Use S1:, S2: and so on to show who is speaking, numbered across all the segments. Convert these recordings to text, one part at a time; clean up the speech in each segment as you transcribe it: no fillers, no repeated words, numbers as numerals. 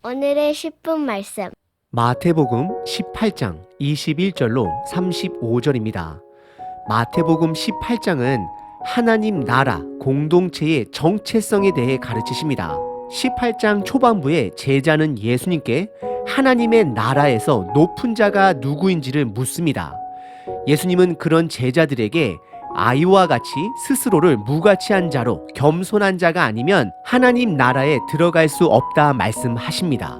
S1: 오늘의 10분 말씀.
S2: 마태복음 18장 21절로 35절입니다. 마태복음 18장은 하나님 나라 공동체의 정체성에 대해 가르치십니다. 18장 초반부에 제자는 예수님께 하나님의 나라에서 높은 자가 누구인지를 묻습니다. 예수님은 그런 제자들에게 아이와 같이 스스로를 무가치한 자로 겸손한 자가 아니면 하나님 나라에 들어갈 수 없다 말씀하십니다.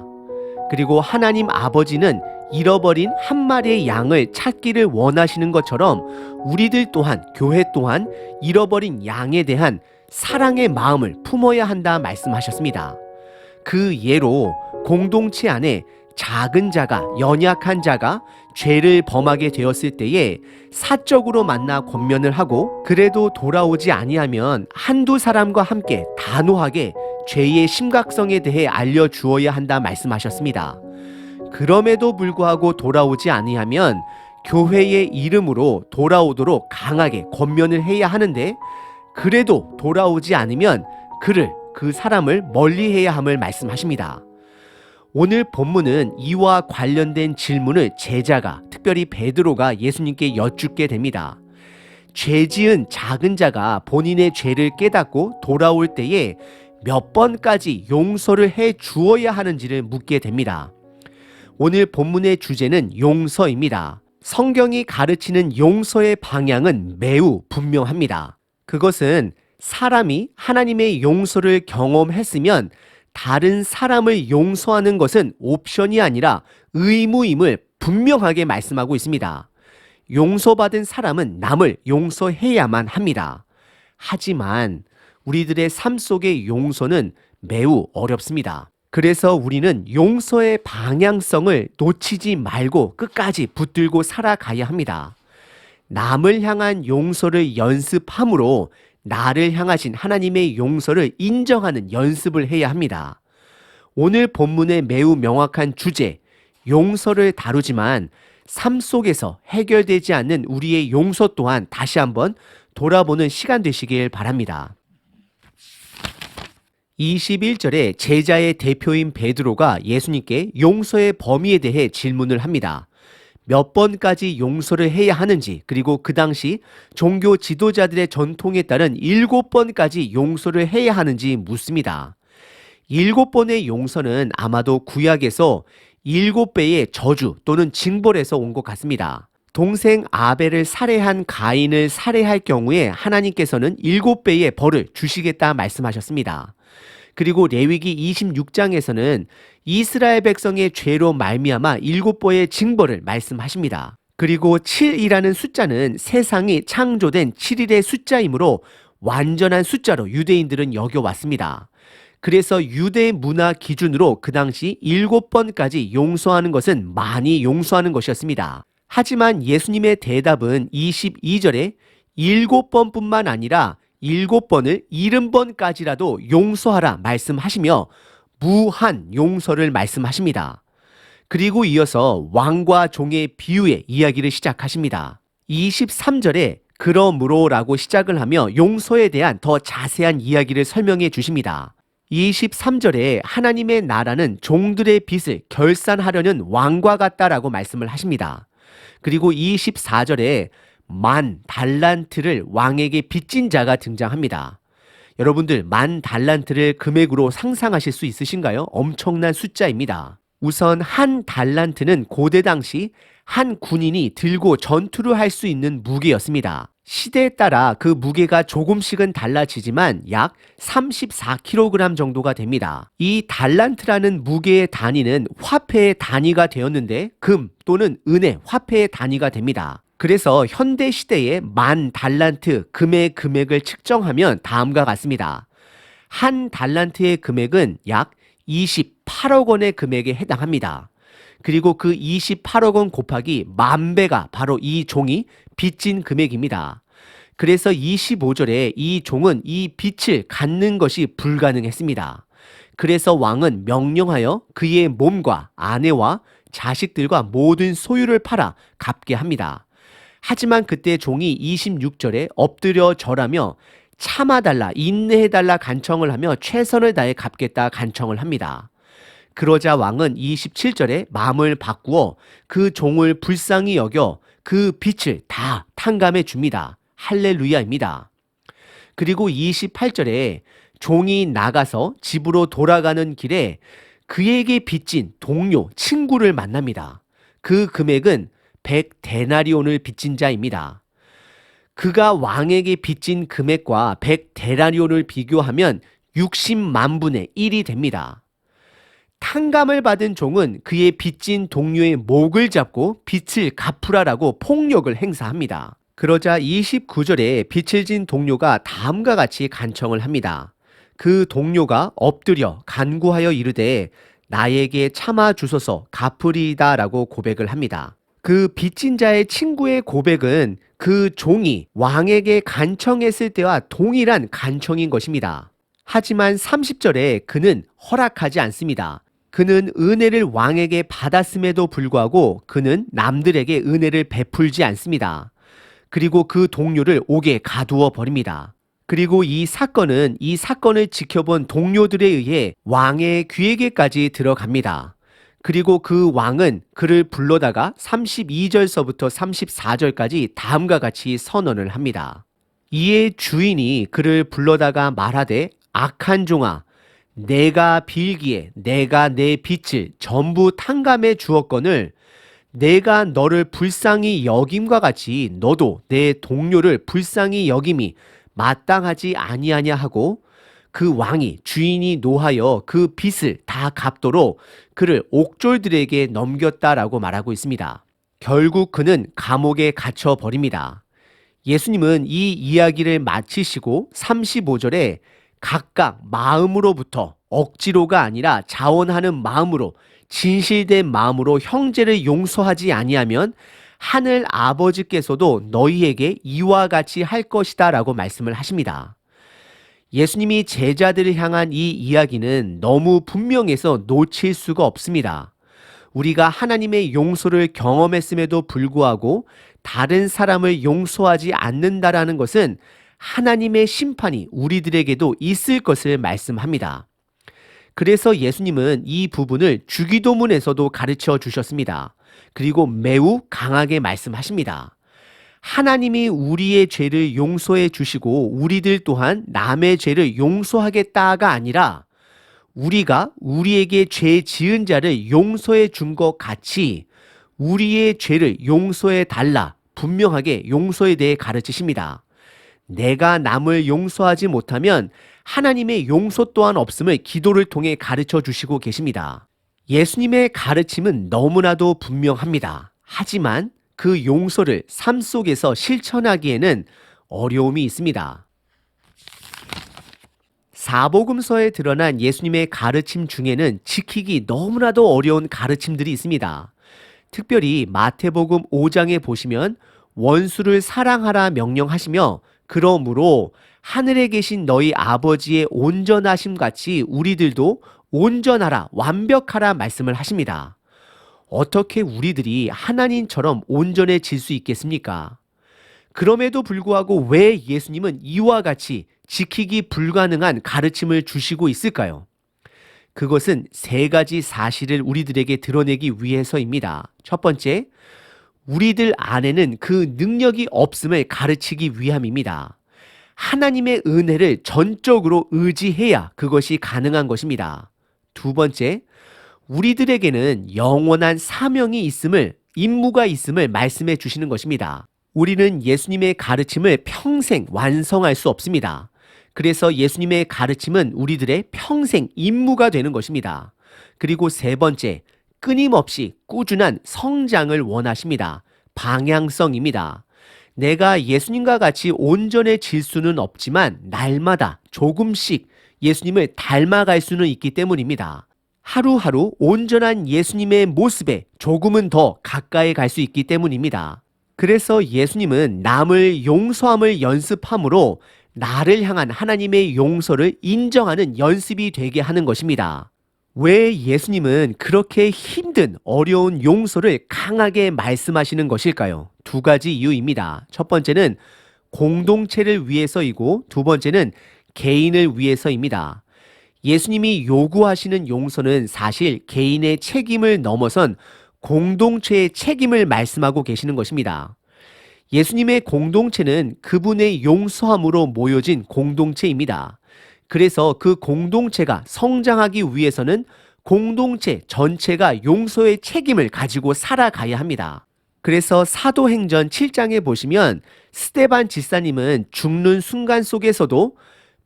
S2: 그리고 하나님 아버지는 잃어버린 한 마리의 양을 찾기를 원하시는 것처럼 우리들 또한 교회 또한 잃어버린 양에 대한 사랑의 마음을 품어야 한다 말씀하셨습니다. 그 예로 공동체 안에 작은 자가 연약한 자가 죄를 범하게 되었을 때에 사적으로 만나 권면을 하고 그래도 돌아오지 아니하면 한두 사람과 함께 단호하게 죄의 심각성에 대해 알려주어야 한다 말씀하셨습니다. 그럼에도 불구하고 돌아오지 아니하면 교회의 이름으로 돌아오도록 강하게 권면을 해야 하는데 그래도 돌아오지 않으면 그 사람을 멀리해야 함을 말씀하십니다. 오늘 본문은 이와 관련된 질문을 제자가 특별히 베드로가 예수님께 여쭙게 됩니다. 죄 지은 작은 자가 본인의 죄를 깨닫고 돌아올 때에 몇 번까지 용서를 해 주어야 하는지를 묻게 됩니다. 오늘 본문의 주제는 용서입니다. 성경이 가르치는 용서의 방향은 매우 분명합니다. 그것은 사람이 하나님의 용서를 경험했으면 다른 사람을 용서하는 것은 옵션이 아니라 의무임을 분명하게 말씀하고 있습니다. 용서받은 사람은 남을 용서해야만 합니다. 하지만 우리들의 삶 속의 용서는 매우 어렵습니다. 그래서 우리는 용서의 방향성을 놓치지 말고 끝까지 붙들고 살아가야 합니다. 남을 향한 용서를 연습함으로 나를 향하신 하나님의 용서를 인정하는 연습을 해야 합니다. 오늘 본문의 매우 명확한 주제, 용서를 다루지만 삶 속에서 해결되지 않는 우리의 용서 또한 다시 한번 돌아보는 시간 되시길 바랍니다. 21절에 제자의 대표인 베드로가 예수님께 용서의 범위에 대해 질문을 합니다. 몇 번까지 용서를 해야 하는지, 그리고 그 당시 종교 지도자들의 전통에 따른 7번까지 용서를 해야 하는지 묻습니다. 7번의 용서는 아마도 구약에서 7배의 저주 또는 징벌에서 온 것 같습니다. 동생 아벨을 살해한 가인을 살해할 경우에 하나님께서는 7배의 벌을 주시겠다 말씀하셨습니다. 그리고 레위기 26장에서는 이스라엘 백성의 죄로 말미암아 7번의 징벌을 말씀하십니다. 그리고 7이라는 숫자는 세상이 창조된 7일의 숫자이므로 완전한 숫자로 유대인들은 여겨왔습니다. 그래서 유대 문화 기준으로 그 당시 7번까지 용서하는 것은 많이 용서하는 것이었습니다. 하지만 예수님의 대답은 22절에 7번뿐만 아니라 7번을 70번까지라도 용서하라 말씀하시며 무한 용서를 말씀하십니다. 그리고 이어서 왕과 종의 비유의 이야기를 시작하십니다. 23절에 그러므로라고 시작을 하며 용서에 대한 더 자세한 이야기를 설명해 주십니다. 23절에 하나님의 나라는 종들의 빚을 결산하려는 왕과 같다라고 말씀을 하십니다. 그리고 24절에 10,000달란트를 왕에게 빚진 자가 등장합니다. 여러분들 10,000달란트를 금액으로 상상하실 수 있으신가요? 엄청난 숫자입니다. 우선 1달란트는 고대 당시 한 군인이 들고 전투를 할 수 있는 무게였습니다. 시대에 따라 그 무게가 조금씩은 달라지지만 약 34kg 정도가 됩니다. 이 달란트라는 무게의 단위는 화폐의 단위가 되었는데 금 또는 은의 화폐의 단위가 됩니다. 그래서 현대 시대의 10,000달란트 금의 금액을 측정하면 다음과 같습니다. 1달란트의 금액은 약 28억 원의 금액에 해당합니다. 그리고 그 28억 원 곱하기 10,000배가 바로 이 종이 빚진 금액입니다. 그래서 25절에 이 종은 이 빚을 갚는 것이 불가능했습니다. 그래서 왕은 명령하여 그의 몸과 아내와 자식들과 모든 소유를 팔아 갚게 합니다. 하지만 그때 종이 26절에 엎드려 절하며 참아달라, 인내해달라 간청을 하며 최선을 다해 갚겠다 간청을 합니다. 그러자 왕은 27절에 마음을 바꾸어 그 종을 불쌍히 여겨 그 빚을 다 탕감해 줍니다. 할렐루야입니다. 그리고 28절에 종이 나가서 집으로 돌아가는 길에 그에게 빚진 동료, 친구를 만납니다. 그 금액은 100데나리온을 빚진 자입니다. 그가 왕에게 빚진 금액과 100데나리온을 비교하면 60만 분의 1이 됩니다. 탕감을 받은 종은 그의 빚진 동료의 목을 잡고 빚을 갚으라라고 폭력을 행사합니다. 그러자 29절에 빚을 진 동료가 다음과 같이 간청을 합니다. 그 동료가 엎드려 간구하여 이르되 나에게 참아 주소서 갚으리이다라고 고백을 합니다. 그 빚진 자의 친구의 고백은 그 종이 왕에게 간청했을 때와 동일한 간청인 것입니다. 하지만 30절에 그는 허락하지 않습니다. 그는 은혜를 왕에게 받았음에도 불구하고 그는 남들에게 은혜를 베풀지 않습니다. 그리고 그 동료를 옥에 가두어 버립니다. 그리고 이 사건을 지켜본 동료들에 의해 왕의 귀에게까지 들어갑니다. 그리고 그 왕은 그를 불러다가 32절서부터 34절까지 다음과 같이 선언을 합니다. 이에 주인이 그를 불러다가 말하되 악한 종아, 내가 빌기에 내가 내 빚을 전부 탕감해 주었거늘 내가 너를 불쌍히 여김과 같이 너도 내 동료를 불쌍히 여김이 마땅하지 아니하냐 하고 그 왕이 주인이 노하여 그 빚을 다 갚도록 그를 옥졸들에게 넘겼다라고 말하고 있습니다. 결국 그는 감옥에 갇혀 버립니다. 예수님은 이 이야기를 마치시고 35절에 각각 마음으로부터 억지로가 아니라 자원하는 마음으로 진실된 마음으로 형제를 용서하지 아니하면 하늘 아버지께서도 너희에게 이와 같이 할 것이다 라고 말씀을 하십니다. 예수님이 제자들을 향한 이 이야기는 너무 분명해서 놓칠 수가 없습니다. 우리가 하나님의 용서를 경험했음에도 불구하고 다른 사람을 용서하지 않는다라는 것은 하나님의 심판이 우리들에게도 있을 것을 말씀합니다. 그래서 예수님은 이 부분을 주기도문에서도 가르쳐 주셨습니다. 그리고 매우 강하게 말씀하십니다. 하나님이 우리의 죄를 용서해 주시고 우리들 또한 남의 죄를 용서하겠다가 아니라 우리가 우리에게 죄 지은 자를 용서해 준 것 같이 우리의 죄를 용서해 달라 분명하게 용서에 대해 가르치십니다. 내가 남을 용서하지 못하면 하나님의 용서 또한 없음을 기도를 통해 가르쳐 주시고 계십니다. 예수님의 가르침은 너무나도 분명합니다. 하지만 그 용서를 삶 속에서 실천하기에는 어려움이 있습니다. 사복음서에 드러난 예수님의 가르침 중에는 지키기 너무나도 어려운 가르침들이 있습니다. 특별히 마태복음 5장에 보시면 원수를 사랑하라 명령하시며 그러므로 하늘에 계신 너희 아버지의 온전하심 같이 우리들도 온전하라 완벽하라 말씀을 하십니다. 어떻게 우리들이 하나님처럼 온전해질 수 있겠습니까? 그럼에도 불구하고 왜 예수님은 이와 같이 지키기 불가능한 가르침을 주시고 있을까요? 그것은 세 가지 사실을 우리들에게 드러내기 위해서입니다. 첫 번째, 우리들 안에는 그 능력이 없음을 가르치기 위함입니다. 하나님의 은혜를 전적으로 의지해야 그것이 가능한 것입니다. 두 번째, 우리들에게는 영원한 사명이 있음을, 임무가 있음을 말씀해 주시는 것입니다. 우리는 예수님의 가르침을 평생 완성할 수 없습니다. 그래서 예수님의 가르침은 우리들의 평생 임무가 되는 것입니다. 그리고 세 번째, 끊임없이 꾸준한 성장을 원하십니다. 방향성입니다. 내가 예수님과 같이 온전해질 수는 없지만 날마다 조금씩 예수님을 닮아갈 수는 있기 때문입니다. 하루하루 온전한 예수님의 모습에 조금은 더 가까이 갈 수 있기 때문입니다. 그래서 예수님은 남을 용서함을 연습함으로 나를 향한 하나님의 용서를 인정하는 연습이 되게 하는 것입니다. 왜 예수님은 그렇게 힘든 어려운 용서를 강하게 말씀하시는 것일까요? 두 가지 이유입니다. 첫 번째는 공동체를 위해서이고 두 번째는 개인을 위해서입니다. 예수님이 요구하시는 용서는 사실 개인의 책임을 넘어선 공동체의 책임을 말씀하고 계시는 것입니다. 예수님의 공동체는 그분의 용서함으로 모여진 공동체입니다. 그래서 그 공동체가 성장하기 위해서는 공동체 전체가 용서의 책임을 가지고 살아가야 합니다. 그래서 사도행전 7장에 보시면 스데반 집사님은 죽는 순간 속에서도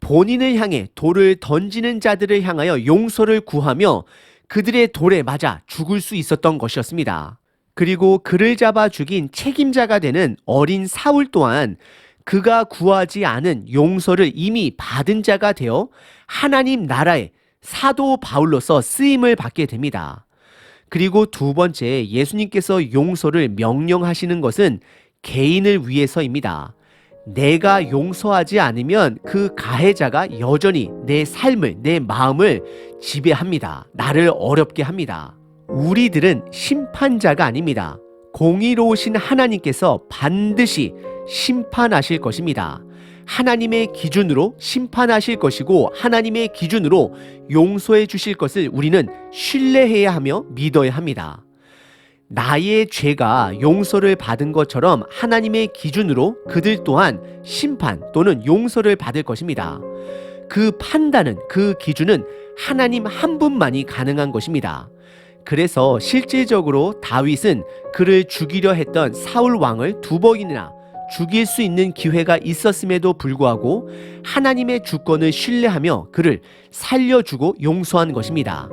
S2: 본인을 향해 돌을 던지는 자들을 향하여 용서를 구하며 그들의 돌에 맞아 죽을 수 있었던 것이었습니다. 그리고 그를 잡아 죽인 책임자가 되는 어린 사울 또한 그가 구하지 않은 용서를 이미 받은 자가 되어 하나님 나라의 사도 바울로서 쓰임을 받게 됩니다. 그리고 두 번째, 예수님께서 용서를 명령하시는 것은 개인을 위해서입니다. 내가 용서하지 않으면 그 가해자가 여전히 내 삶을, 내 마음을 지배합니다. 나를 어렵게 합니다. 우리들은 심판자가 아닙니다. 공의로우신 하나님께서 반드시 심판하실 것입니다. 하나님의 기준으로 심판하실 것이고 하나님의 기준으로 용서해 주실 것을 우리는 신뢰해야 하며 믿어야 합니다. 나의 죄가 용서를 받은 것처럼 하나님의 기준으로 그들 또한 심판 또는 용서를 받을 것입니다. 그 판단은, 그 기준은 하나님 한 분만이 가능한 것입니다. 그래서 실질적으로 다윗은 그를 죽이려 했던 사울 왕을 2번이나 죽일 수 있는 기회가 있었음에도 불구하고 하나님의 주권을 신뢰하며 그를 살려주고 용서한 것입니다.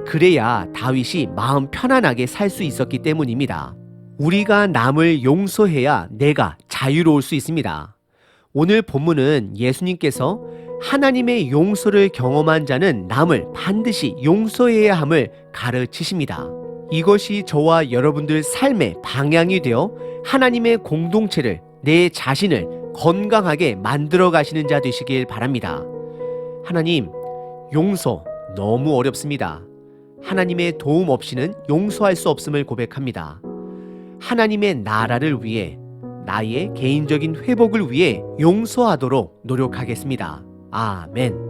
S2: 그래야 다윗이 마음 편안하게 살 수 있었기 때문입니다. 우리가 남을 용서해야 내가 자유로울 수 있습니다. 오늘 본문은 예수님께서 하나님의 용서를 경험한 자는 남을 반드시 용서해야 함을 가르치십니다. 이것이 저와 여러분들 삶의 방향이 되어 하나님의 공동체를, 내 자신을 건강하게 만들어 가시는 자 되시길 바랍니다. 하나님, 용서 너무 어렵습니다. 하나님의 도움 없이는 용서할 수 없음을 고백합니다. 하나님의 나라를 위해, 나의 개인적인 회복을 위해 용서하도록 노력하겠습니다. 아멘.